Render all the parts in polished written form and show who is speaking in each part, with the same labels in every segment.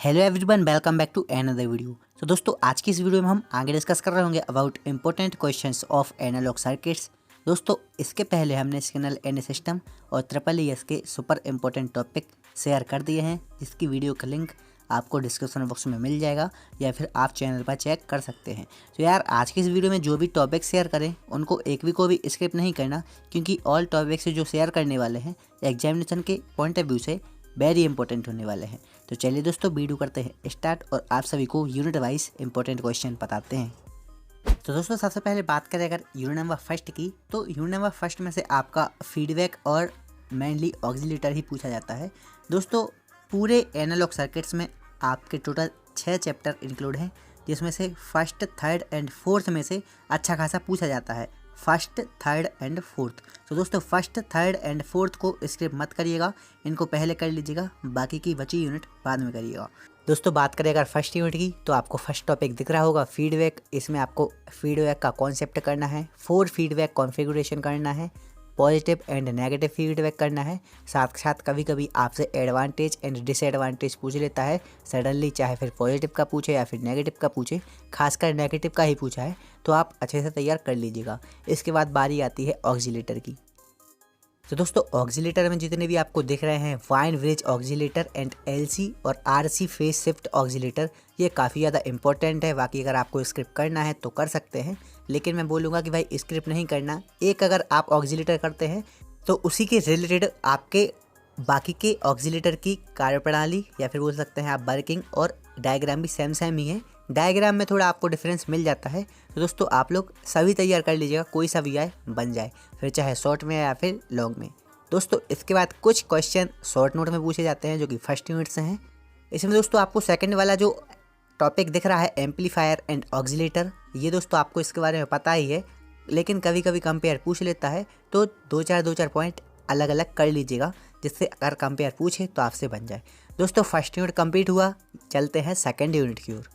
Speaker 1: Hello everyone, welcome back to another video. तो दोस्तों आज की इस वीडियो में हम आगे डिस्कस कर रहे होंगे about important questions of analog circuits. दोस्तों इसके पहले हमने सिग्नल एन सिस्टम और ट्रिपल ईएस के सुपर इंपॉर्टेंट टॉपिक शेयर कर दिए हैं, जिसकी वीडियो का लिंक आपको डिस्क्रिप्शन बॉक्स में मिल जाएगा या फिर आप चैनल पर चेक कर सकते हैं। तो यार आज की इस वीडियो में जो भी टॉपिक शेयर करें उनको एक भी को भी स्किप नहीं करना, क्योंकि ऑल टॉपिक्स जो शेयर करने वाले हैं एग्जामिनेशन के पॉइंट ऑफ व्यू से वेरी इंपॉर्टेंट होने वाले हैं। तो चलिए दोस्तों वीडियो करते हैं स्टार्ट और आप सभी को यूनिट वाइज इंपॉर्टेंट क्वेश्चन बताते हैं। तो दोस्तों सबसे पहले बात करें अगर यूनिट नंबर फर्स्ट की, तो यूनिट नंबर फर्स्ट में से आपका फीडबैक और मेनली ऑक्सीलेटर ही पूछा जाता है। दोस्तों पूरे एनालॉग सर्किट्स में आपके टोटल 6 चैप्टर इंक्लूड हैं, जिसमें से फर्स्ट, थर्ड एंड फोर्थ में से अच्छा खासा पूछा जाता है। First, third and fourth. तो दोस्तों फर्स्ट, थर्ड एंड फोर्थ को स्किप मत करिएगा, इनको पहले कर लीजिएगा, बाकी की बची यूनिट बाद में करिएगा। दोस्तों बात करें अगर फर्स्ट यूनिट की, तो आपको फर्स्ट टॉपिक दिख रहा होगा फीडबैक। इसमें आपको फीडबैक का कॉन्सेप्ट करना है, 4 फीडबैक कॉन्फ़िगरेशन करना है, पॉजिटिव एंड नेगेटिव फीडबैक करना है। साथ साथ कभी कभी आपसे एडवांटेज एंड डिसएडवांटेज पूछ लेता है सडनली, चाहे फिर पॉजिटिव का पूछे या फिर नेगेटिव का पूछे। खासकर नेगेटिव का ही पूछा है तो आप अच्छे से तैयार कर लीजिएगा। इसके बाद बारी आती है ऑक्सीलेटर की। तो दोस्तों ऑक्सीलेटर में जितने भी आपको दिख रहे हैं wine bridge oscillator and LC और आरसी फेज शिफ्ट ऑक्सीलेटर, ये काफ़ी ज़्यादा इंपॉर्टेंट है। बाकी अगर आपको स्क्रिप्ट करना है तो कर सकते हैं, लेकिन मैं बोलूँगा कि भाई स्क्रिप्ट नहीं करना। एक अगर आप ऑक्सीलेटर करते हैं तो उसी के रिलेटेड आपके बाकी के ऑक्सीलेटर की कार्यप्रणाली या फिर बोल सकते हैं आप वर्किंग और डायग्राम भी सेम सेम ही है। डायग्राम में थोड़ा आपको डिफरेंस मिल जाता है। तो दोस्तों आप लोग सभी तैयार कर लीजिएगा, कोई सा भी आए बन जाए, फिर चाहे शॉर्ट में या फिर लॉन्ग में। दोस्तों इसके बाद कुछ क्वेश्चन शॉर्ट नोट में पूछे जाते हैं जो कि फर्स्ट यूनिट से हैं। इसमें दोस्तों आपको सेकंड वाला जो टॉपिक दिख रहा है एम्पलीफायर एंड ऑक्सीलेटर, ये दोस्तों आपको इसके बारे में पता ही है, लेकिन कभी कभी कंपेयर पूछ लेता है तो दो चार पॉइंट अलग अलग कर लीजिएगा, जिससे अगर कंपेयर पूछे तो आपसे बन जाए। दोस्तों फर्स्ट यूनिट कंप्लीट हुआ, चलते हैं सेकंड यूनिट की ओर।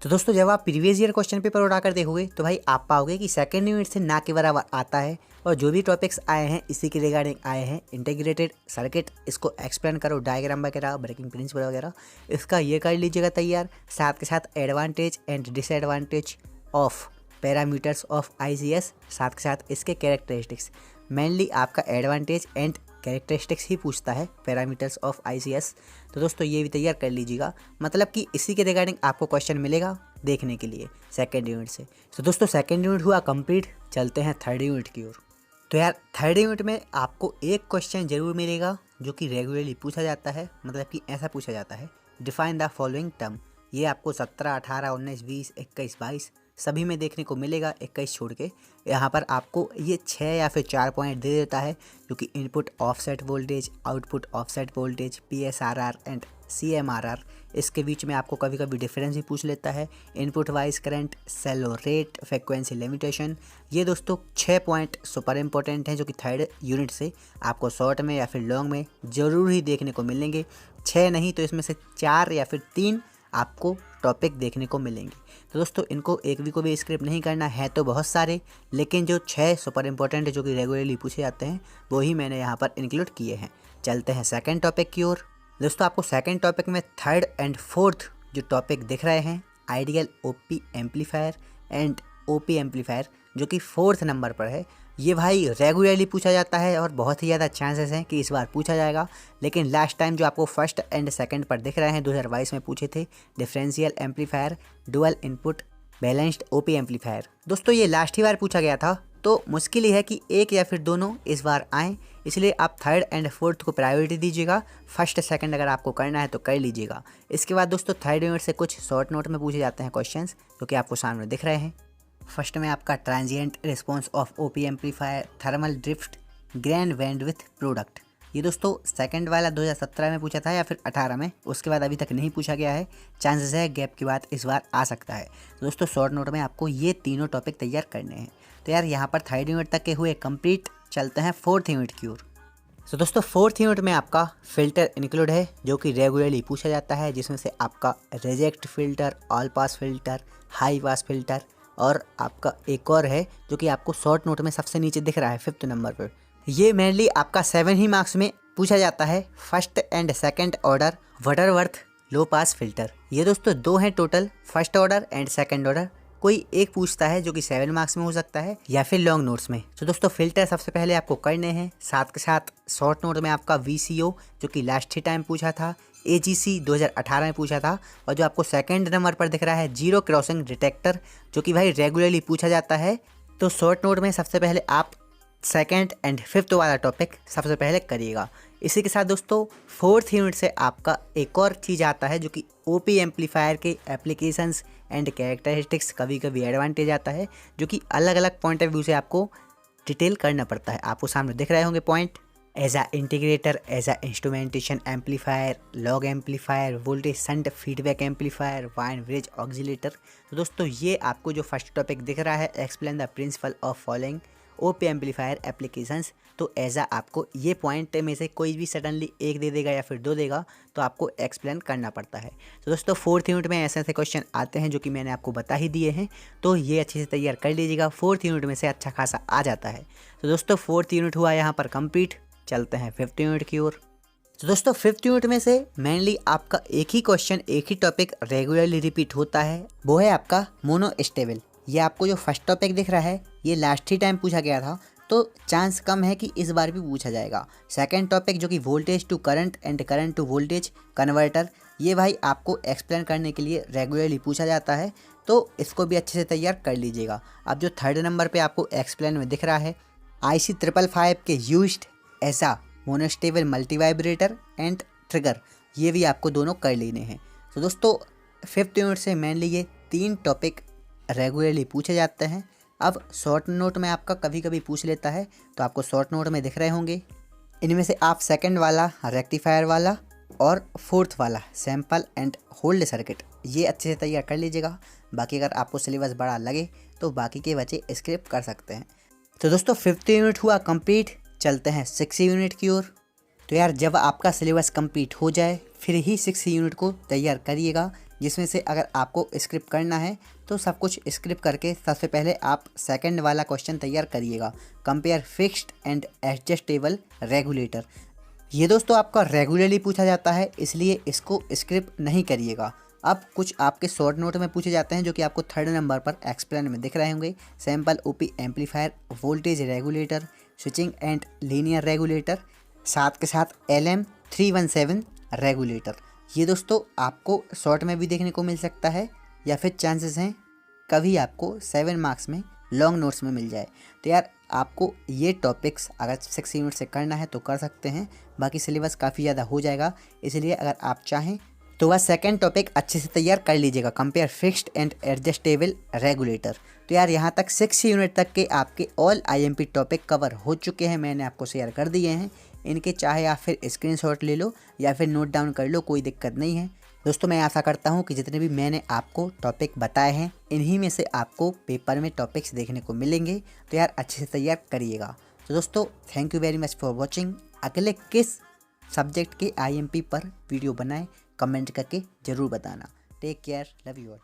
Speaker 1: तो दोस्तों जब आप प्रीवियस ईयर क्वेश्चन पेपर उठाकर देखोगे तो भाई आप पाओगे कि सेकंड यूनिट से ना के बराबर आता है, और जो भी टॉपिक्स आए हैं इसी के रिगार्डिंग आए हैं। इंटीग्रेटेड सर्किट, इसको एक्सप्लेन करो, डायग्राम वगैरह, ब्रेकिंग प्रिंसिपल वगैरह, इसका ये कर लीजिएगा तैयार। साथ के साथ advantage and disadvantage of parameters of ICS, साथ के साथ इसके कैरेक्टरिस्टिक्स। मेनली आपका एडवांटेज एंड कैरेक्टरिस्टिक्स ही पूछता है, पैरामीटर्स ऑफ आईसीएस। तो दोस्तों ये भी तैयार कर लीजिएगा, मतलब कि इसी के रिगार्डिंग आपको क्वेश्चन मिलेगा देखने के लिए सेकंड यूनिट से। तो दोस्तों सेकंड यूनिट हुआ कंप्लीट, चलते हैं थर्ड यूनिट की ओर। तो यार थर्ड यूनिट में आपको एक क्वेश्चन जरूर मिलेगा जो कि रेगुलरली पूछा जाता है, मतलब कि ऐसा पूछा जाता है, डिफाइन द फॉलोइंग टर्म। ये आपको 17, 18, 19, 20, 21, 22 सभी में देखने को मिलेगा, 21 छोड़ के। यहाँ पर आपको ये 6 या फिर 4 पॉइंट दे देता है, जो कि input offset voltage, output offset voltage, PSRR and CMRR। इसके बीच में आपको कभी कभी डिफरेंस भी पूछ लेता है, इनपुट वाइज करंट, सेलो रेट, फ्रिक्वेंसी लिमिटेशन। ये दोस्तों 6 पॉइंट सुपर इंपॉर्टेंट हैं, जो कि थर्ड यूनिट से आपको शॉर्ट में या फिर लॉन्ग में ज़रूर ही देखने को मिलेंगे। 6 नहीं तो इसमें से 4 या फिर 3 आपको टॉपिक देखने को मिलेंगे। तो दोस्तों इनको एक भी को भी स्क्रिप्ट नहीं करना है, तो बहुत सारे, लेकिन जो 6 सुपर इंपॉर्टेंट है जो कि रेगुलरली पूछे जाते हैं वो ही मैंने यहाँ पर इंक्लूड किए हैं। चलते हैं सेकंड टॉपिक की ओर। दोस्तों आपको सेकंड टॉपिक में थर्ड एंड फोर्थ जो टॉपिक दिख रहे हैं, ideal OP amplifier and OP amplifier, जो कि 4th नंबर पर है। ये भाई रेगुलरली पूछा जाता है और बहुत ही ज़्यादा चांसेस हैं कि इस बार पूछा जाएगा, लेकिन लास्ट टाइम जो आपको फर्स्ट एंड सेकंड पर दिख रहे हैं 2022 में पूछे थे, differential amplifier, dual input balanced OP amplifier. दोस्तों ये लास्ट ही बार पूछा गया था, तो मुश्किल ही है कि एक या फिर दोनों इस बार आएँ, इसलिए आप थर्ड एंड फोर्थ को प्रायोरिटी दीजिएगा। फर्स्ट सेकंड अगर आपको करना है तो कर लीजिएगा। इसके बाद दोस्तों थर्ड यूनिट से कुछ शॉर्ट नोट में पूछे जाते हैं क्वेश्चंस, जो कि आपको सामने दिख रहे हैं। फर्स्ट में आपका transient response of OP amplifier, thermal drift, grand bandwidth product. ये दोस्तों सेकंड वाला 2017 में पूछा था या फिर 18 में, उसके बाद अभी तक नहीं पूछा गया है। चांसेस है गैप के बाद इस बार आ सकता है। तो दोस्तों शॉर्ट नोट में आपको ये तीनों टॉपिक तैयार करने हैं। तो यार यहाँ पर थर्ड यूनिट तक के हुए कंप्लीट, चलते हैं फोर्थ यूनिट की ओर। तो दोस्तों फोर्थ यूनिट में आपका फिल्टर इंक्लूड है, जो कि रेगुलरली पूछा जाता है, जिसमें से आपका reject filter, all pass filter, high pass filter, और आपका एक और है जो कि आपको शॉर्ट नोट में सबसे नीचे दिख रहा है 5th नंबर पर। ये मेनली आपका 7 ही मार्क्स में पूछा जाता है। First and second order Butterworth low pass filter. ये दोस्तों 2 हैं total, first order and second order. कोई एक पूछता है जो कि 7 मार्क्स में हो सकता है या फिर लॉन्ग नोट्स में। तो दोस्तों फिल्टर सबसे पहले आपको करने हैं, साथ के साथ शॉर्ट नोट में आपका VCO जो कि लास्ट ही टाइम पूछा था, AGC 2018 में पूछा था, और जो आपको सेकंड नंबर पर दिख रहा है जीरो क्रॉसिंग डिटेक्टर जो कि भाई रेगुलरली पूछा जाता है। तो शॉर्ट नोट में सबसे पहले आप सेकंड एंड फिफ्थ वाला टॉपिक सबसे पहले करिएगा। इसी के साथ दोस्तों 4th यूनिट से आपका एक और चीज़ आता है जो कि OP एम्पलीफायर के एप्लीकेशंस एंड कैरेक्टरिस्टिक्स, कभी कभी एडवांटेज आता है जो कि अलग अलग पॉइंट ऑफ व्यू से आपको डिटेल करना पड़ता है। आपको सामने दिख रहे होंगे point, as a integrator, as a instrumentation amplifier, log amplifier, voltage shunt feedback amplifier, Wien bridge oscillator. तो दोस्तों ये आपको जो फर्स्ट टॉपिक दिख रहा है, explain the principle of following OP amplifier applications, तो ऐसा आपको ये पॉइंट में से कोई भी सडनली एक दे देगा या फिर 2 देगा तो आपको एक्सप्लेन करना पड़ता है। तो दोस्तों 4th यूनिट में ऐसे ऐसे क्वेश्चन आते हैं जो कि मैंने आपको बता ही दिए हैं, तो ये अच्छे से तैयार कर लीजिएगा। 4th यूनिट में से अच्छा खासा आ जाता है। तो दोस्तों 4th यूनिट हुआ यहाँ पर कंप्लीट। चलते हैं 5th यूनिट की ओर। तो दोस्तों 5th यूनिट में से मेनली आपका एक ही क्वेश्चन, एक ही टॉपिक रेगुलरली रिपीट होता है, वो है आपका मोनोस्टेबल। ये आपको जो फर्स्ट टॉपिक दिख रहा है ये लास्ट ही टाइम पूछा गया था, तो चांस कम है कि इस बार भी पूछा जाएगा। सेकंड टॉपिक जो कि voltage to current and current to voltage converter, ये भाई आपको एक्सप्लेन करने के लिए रेगुलरली पूछा जाता है, तो इसको भी अच्छे से तैयार कर लीजिएगा। अब जो 3rd नंबर पे आपको एक्सप्लेन में दिख रहा है, IC 555 के यूज्ड ऐसा मोनोस्टेबल मल्टीवाइब्रेटर एंड ट्रिगर, ये भी आपको दोनों कर लेने हैं। तो दोस्तों 5th यूनिट से मेनली ये 3 टॉपिक रेगुलरली पूछे जाते हैं। अब शॉर्ट नोट में आपका कभी कभी पूछ लेता है, तो आपको शॉर्ट नोट में दिख रहे होंगे, इनमें से आप सेकंड वाला रेक्टिफायर वाला और 4th वाला सैंपल एंड होल्ड सर्किट, ये अच्छे से तैयार कर लीजिएगा। बाकी अगर आपको सिलेबस बड़ा लगे तो बाकी के बच्चे स्किप कर सकते हैं। तो दोस्तों 5th यूनिट हुआ कंप्लीट। चलते हैं 6th यूनिट की ओर। तो यार जब आपका सिलेबस कंप्लीट हो जाए फिर ही 6th यूनिट को तैयार करिएगा, जिसमें से अगर आपको स्क्रिप्ट करना है तो सब कुछ स्क्रिप्ट करके सबसे पहले आप सेकंड वाला क्वेश्चन तैयार करिएगा, compare fixed and adjustable regulator. ये दोस्तों आपका रेगुलरली पूछा जाता है, इसलिए इसको स्क्रिप्ट नहीं करिएगा। अब कुछ आपके शॉर्ट नोट में पूछे जाते हैं जो कि आपको 3rd नंबर पर एक्सप्लेन में दिख रहे होंगे, sample OP amplifier, voltage regulator, switching and linear regulator, साथ के साथ LM 317 रेगुलेटर। ये दोस्तों आपको शॉर्ट में भी देखने को मिल सकता है या फिर चांसेस हैं कभी आपको 7 मार्क्स में लॉन्ग नोट्स में मिल जाए। तो यार आपको ये टॉपिक्स अगर 6 यूनिट से करना है तो कर सकते हैं, बाकी सिलेबस काफ़ी ज़्यादा हो जाएगा, इसलिए अगर आप चाहें तो वह सेकंड टॉपिक अच्छे से तैयार कर लीजिएगा, compare fixed and adjustable regulator. तो यार यहाँ तक 6 यूनिट तक के आपके ऑल IMP टॉपिक कवर हो चुके हैं, मैंने आपको शेयर कर दिए हैं। इनके चाहे आप फिर स्क्रीनशॉट ले लो या फिर नोट डाउन कर लो, कोई दिक्कत नहीं है। दोस्तों मैं आशा करता हूँ कि जितने भी मैंने आपको टॉपिक बताए हैं इन्हीं में से आपको पेपर में टॉपिक्स देखने को मिलेंगे, तो यार अच्छे से तैयार करिएगा। तो दोस्तों thank you very much for watching. अगले किस सब्जेक्ट के IMP पर वीडियो बनाएं कमेंट करके ज़रूर बताना। Take care, love you all.